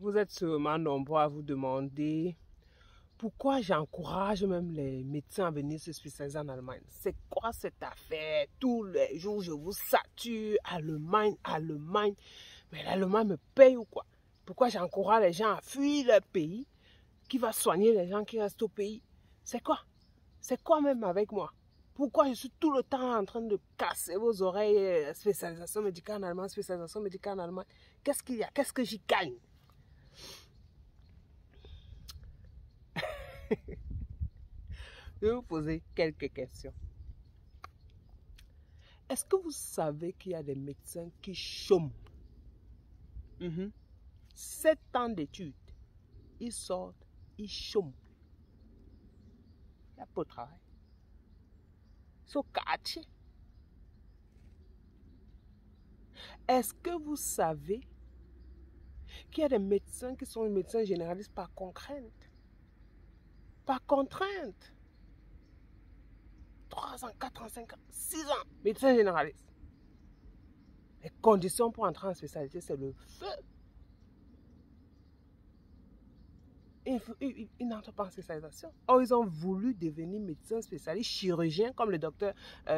Vous êtes sûrement nombreux à vous demander pourquoi j'encourage même les médecins à venir se spécialiser en Allemagne. C'est quoi cette affaire? Tous les jours, je vous sature. Allemagne, Allemagne. Mais l'Allemagne me paye ou quoi? Pourquoi j'encourage les gens à fuir leur pays? Qui va soigner les gens qui restent au pays? C'est quoi? C'est quoi même avec moi? Pourquoi je suis tout le temps en train de casser vos oreilles? Spécialisation médicale en Allemagne, spécialisation médicale en Allemagne. Qu'est-ce qu'il y a? Qu'est-ce que j'y gagne? Je vais vous poser quelques questions. Est-ce que vous savez qu'il y a des médecins qui chôment? 7 ans d'études, ils sortent, ils chôment. Il n'y a pas de travail. Ils sont au quartier. Est-ce que vous savez qu'il y a des médecins qui sont des médecins généralistes par contrainte? Par contrainte. 3 ans, 4 ans, 5 ans, 6 ans, médecin généraliste. Les conditions pour entrer en spécialité, c'est le feu. Ils n'entrent pas en spécialisation. Or, ils ont voulu devenir médecins spécialistes, chirurgiens, comme le docteur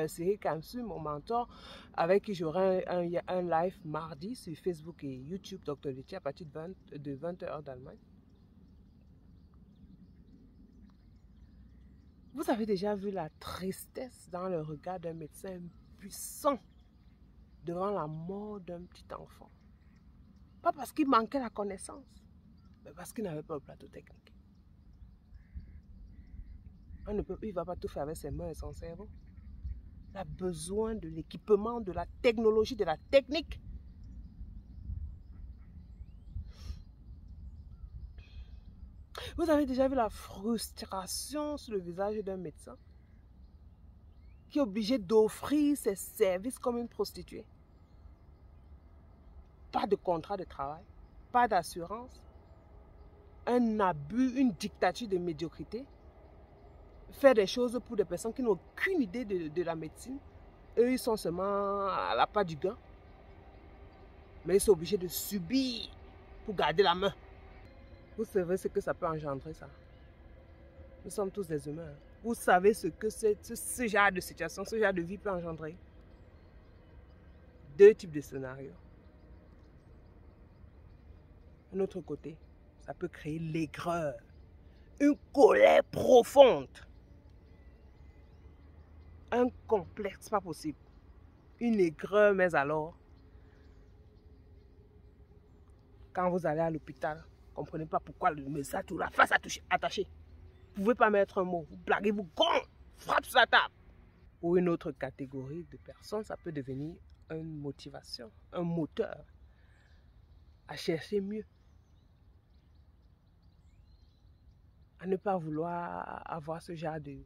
Cyril Kamsu, mon mentor, avec qui j'aurai un live mardi sur Facebook et YouTube, Dr Lethier, à partir de 20h d'Allemagne. Vous avez déjà vu la tristesse dans le regard d'un médecin puissant devant la mort d'un petit enfant. Pas parce qu'il manquait la connaissance, mais parce qu'il n'avait pas le plateau technique. Il ne va pas tout faire avec ses mains et son cerveau. Il a besoin de l'équipement, de la technologie, de la technique. Vous avez déjà vu la frustration sur le visage d'un médecin qui est obligé d'offrir ses services comme une prostituée? Pas de contrat de travail, pas d'assurance, un abus, une dictature de médiocrité. Faire des choses pour des personnes qui n'ont aucune idée de la médecine. Eux, ils sont seulement à la part du gain. Mais ils sont obligés de subir pour garder la main. Vous savez ce que ça peut engendrer, ça? Nous sommes tous des humains. Vous savez ce que ce genre de situation, ce genre de vie peut engendrer? 2 types de scénarios. D'un autre côté, ça peut créer l'aigreur, une colère profonde, un complexe pas possible, une aigreur, mais alors, quand vous allez à l'hôpital, vous ne comprenez pas pourquoi le médecin a tout la face attachée. Vous ne pouvez pas mettre un mot, vous blaguez, vous frappe sur la table. Pour une autre catégorie de personnes, ça peut devenir une motivation, un moteur à chercher mieux, à ne pas vouloir avoir ce genre de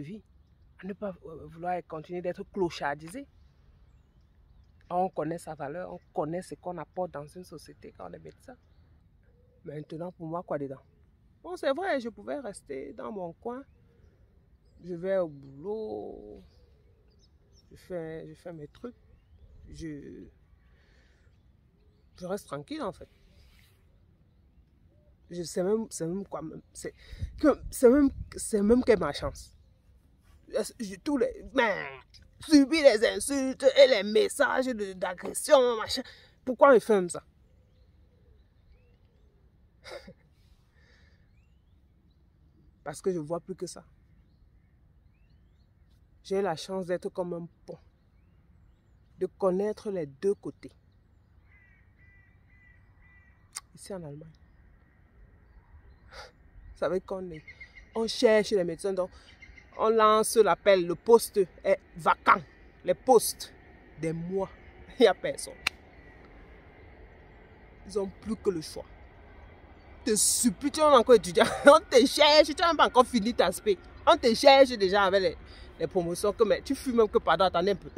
vie, à ne pas vouloir continuer d'être clochardisé. On connaît sa valeur, on connaît ce qu'on apporte dans une société quand on est médecin. Maintenant, pour moi, quoi dedans? Bon, c'est vrai, je pouvais rester dans mon coin. Je vais au boulot, je fais mes trucs, je reste tranquille en fait. C'est même quoi, c'est même que ma chance. Subir les insultes et les messages d'agression, machin. Pourquoi on fait ça? Parce que je vois plus que ça. J'ai la chance d'être comme un pont, de connaître les 2 côtés. Ici en Allemagne. Vous savez on cherche les médecins, donc on lance l'appel, le poste est vacant. Les postes, des mois, il n'y a personne. Ils n'ont plus que le choix. Te supplie, tu es encore étudiant, on te cherche, tu n'as même pas encore fini ta spé. On te cherche déjà avec les promotions, mais tu fumes même que pardon, attendez un peu.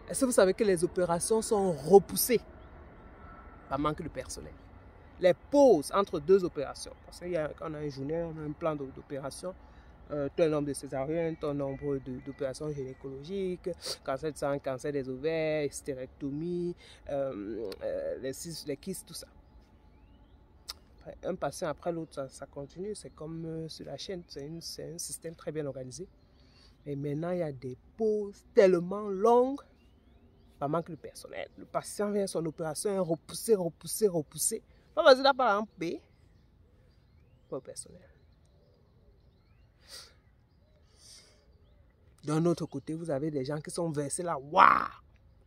Est-ce que vous savez que les opérations sont repoussées par manque de personnel? Les pauses entre 2 opérations, parce qu'on a une journée, on a un plan d'opération, tel nombre de césariennes, tel nombre d'opérations gynécologiques, cancer de sang, cancer des ovaires, hystérectomie, les kystes, tout ça. Un patient après l'autre, ça continue, c'est comme sur la chaîne, c'est un système très bien organisé. Et maintenant, il y a des pauses tellement longues, par manque de personnel. Le patient vient à son opération, repoussé. Pas vas-y là par exemple payer pour le personnel. D'un autre côté, vous avez des gens qui sont versés là, waouh,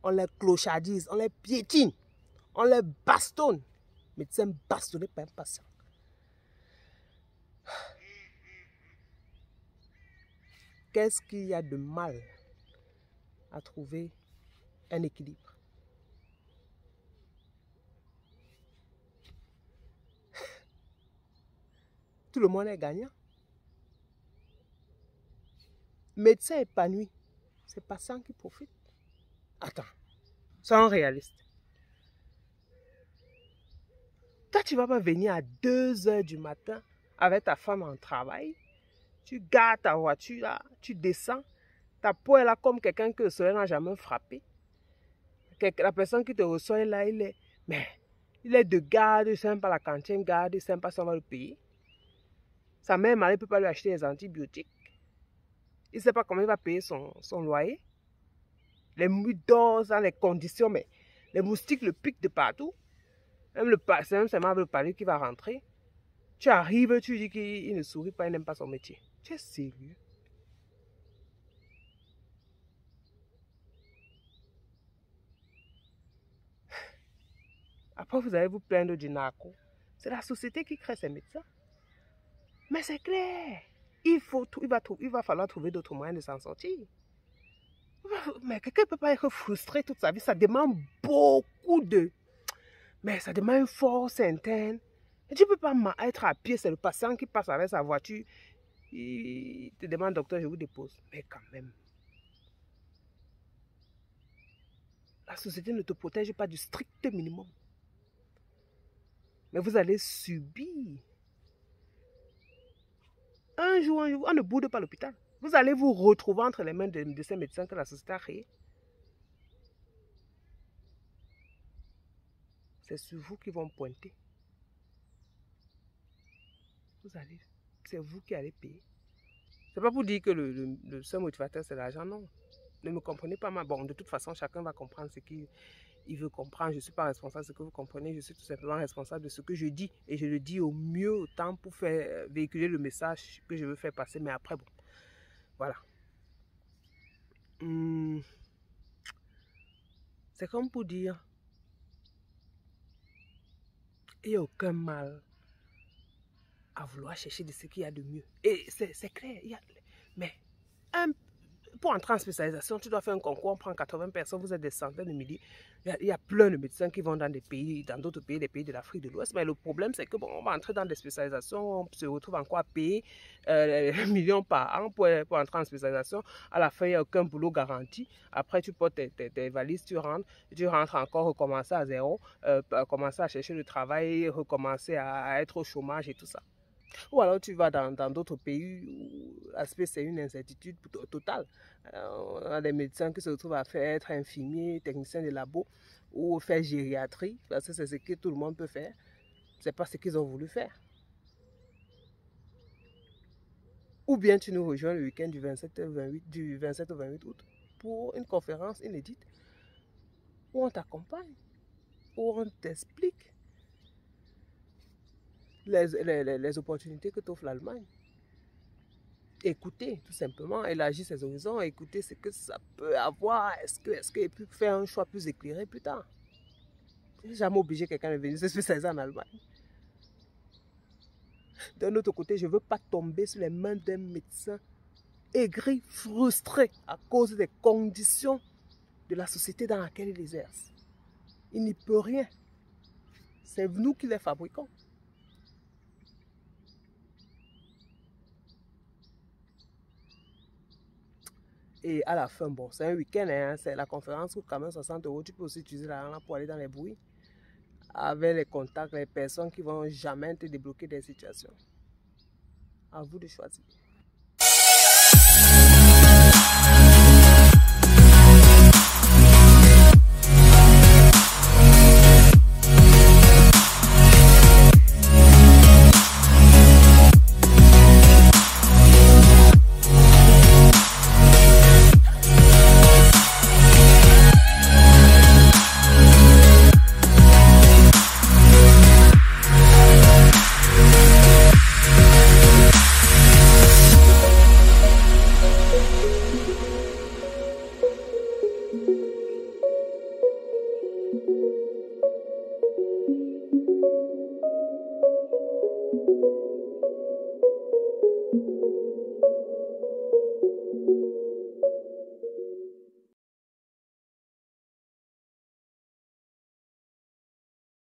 on les clochardise, on les piétine, on les bastonne. Médecin bastonné par un patient. Qu'est-ce qu'il y a de mal à trouver un équilibre? Tout le monde est gagnant. Médecin épanoui, c'est patient qui profite. Attends, soyons réalistes. Toi, tu ne vas pas venir à 2 h du matin avec ta femme en travail. Tu gardes ta voiture là, tu descends. Ta peau est là comme quelqu'un que le soleil n'a jamais frappé. La personne qui te reçoit là, il est de garde, il ne sait même pas la cantine, garde, il ne sait même pas si on va le payer. Sa mère malade ne peut pas lui acheter des antibiotiques. Il ne sait pas comment il va payer son loyer. Les mouilles dort dans les conditions, mais les moustiques le piquent de partout. Même c'est même seulement avec le palier qui va rentrer. Tu arrives, tu dis qu'il ne sourit pas, il n'aime pas son métier. Tu es sérieux? Après, vous allez vous plaindre du narco. C'est la société qui crée ces médecins. Mais c'est clair. Il va falloir trouver d'autres moyens de s'en sortir. Mais quelqu'un ne peut pas être frustré toute sa vie. Ça demande beaucoup de... Mais ça demande une force interne. Et tu ne peux pas être à pied. C'est le patient qui passe avec sa voiture. Il te demande, docteur, je vous dépose. Mais quand même. La société ne te protège pas du strict minimum. Mais vous allez subir. Un jour, on ne boude pas l'hôpital. Vous allez vous retrouver entre les mains de ces médecins que la société a créés. C'est sur vous qu'ils vont pointer. C'est vous qui allez payer. C'est pas pour dire que le seul motivateur c'est l'argent, non. Ne me comprenez pas mal. Bon, de toute façon, chacun va comprendre ce qu'il veut comprendre. Je ne suis pas responsable de ce que vous comprenez. Je suis tout simplement responsable de ce que je dis. Et je le dis au mieux, autant pour faire véhiculer le message que je veux faire passer. Mais après, bon, voilà. C'est comme pour dire, il n'y a aucun mal à vouloir chercher de ce qu'il y a de mieux. Et c'est clair. Mais pour entrer en spécialisation, tu dois faire un concours, on prend 80 personnes, vous êtes des centaines de milliers. Il y a plein de médecins qui vont dans d'autres pays, des pays de l'Afrique de l'Ouest. Mais le problème, c'est que bon, on va entrer dans des spécialisations, on se retrouve encore à payer millions par an pour entrer en spécialisation. À la fin, il n'y a aucun boulot garanti. Après, tu portes tes valises, tu rentres encore, recommencer à zéro, commencer à chercher le travail, recommencer à être au chômage et tout ça. Ou alors tu vas dans d'autres pays où l'aspect c'est une incertitude totale. On a des médecins qui se retrouvent à être infirmiers, techniciens de labo ou faire gériatrie, parce que c'est ce que tout le monde peut faire. C'est pas ce qu'ils ont voulu faire. Ou bien tu nous rejoins le week-end du 27 au 28 août pour une conférence inédite où on t'accompagne, où on t'explique les opportunités que t'offre l'Allemagne. Écouter, tout simplement, élargir ses horizons, écouter ce que ça peut avoir. Est-ce qu'il peut faire un choix plus éclairé plus tard? Je n'ai jamais obligé quelqu'un de venir se spécialiser en Allemagne. D'un autre côté, je ne veux pas tomber sur les mains d'un médecin aigri, frustré à cause des conditions de la société dans laquelle il exerce. Il n'y peut rien. C'est nous qui les fabriquons. Et à la fin, bon, c'est un week-end, hein, c'est la conférence coûte quand même 60 €. Tu peux aussi utiliser l'argent pour aller dans les bruits avec les contacts, les personnes qui ne vont jamais te débloquer des situations. À vous de choisir.